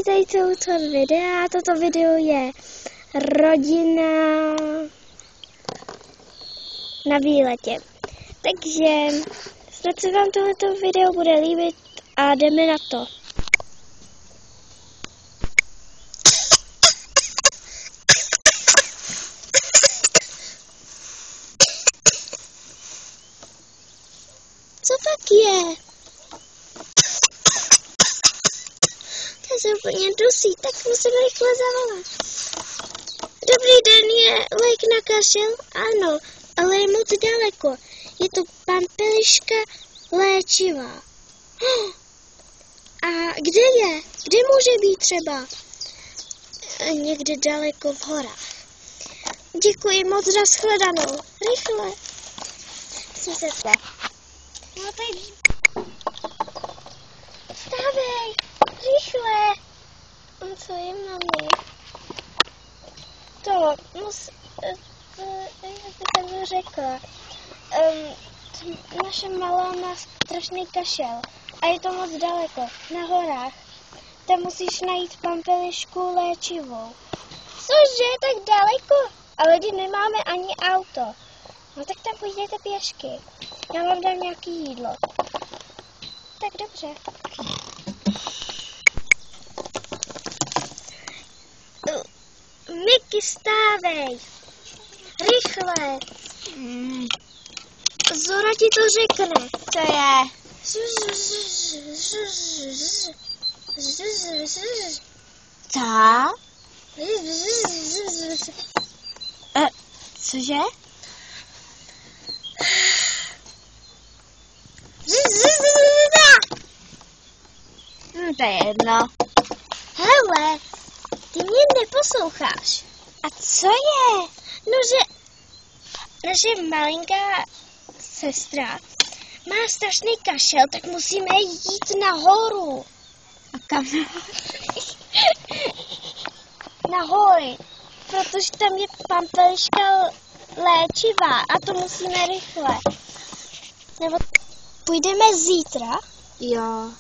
vítejte u toho videa. Toto video je rodina na výletě. Takže snad se vám tohleto video bude líbit a jdeme na to. Co tak je? To se úplně dusí, tak musím rychle zavolat. Dobrý den, je lék na kašel? Ano, ale je moc daleko. Je to pampeliška léčivá. A kde je? Kde může být třeba? Někde daleko v horách. Děkuji moc za shledanou. Rychle. Slyšíte? No tady. Vstávej, rychle. Co je, mami? To, jak bych to řekla. Naše malá má strašný kašel a je to moc daleko, na horách. Tam musíš najít pampelišku léčivou. Cože, tak daleko? Ale když nemáme ani auto. No tak tam půjdete pěšky. Já vám dám nějaký jídlo. Tak dobře. Miky, stávej. Rychle. Zora ti to řekne. Co je? Co? Cože? To je jedno. Hele, ty mě neposloucháš. A co je? No, že naše malinká sestra má strašný kašel, tak musíme jít nahoru. A kam? Na hory, protože tam je pampeliška léčivá a to musíme rychle. Nebo půjdeme zítra? Jo.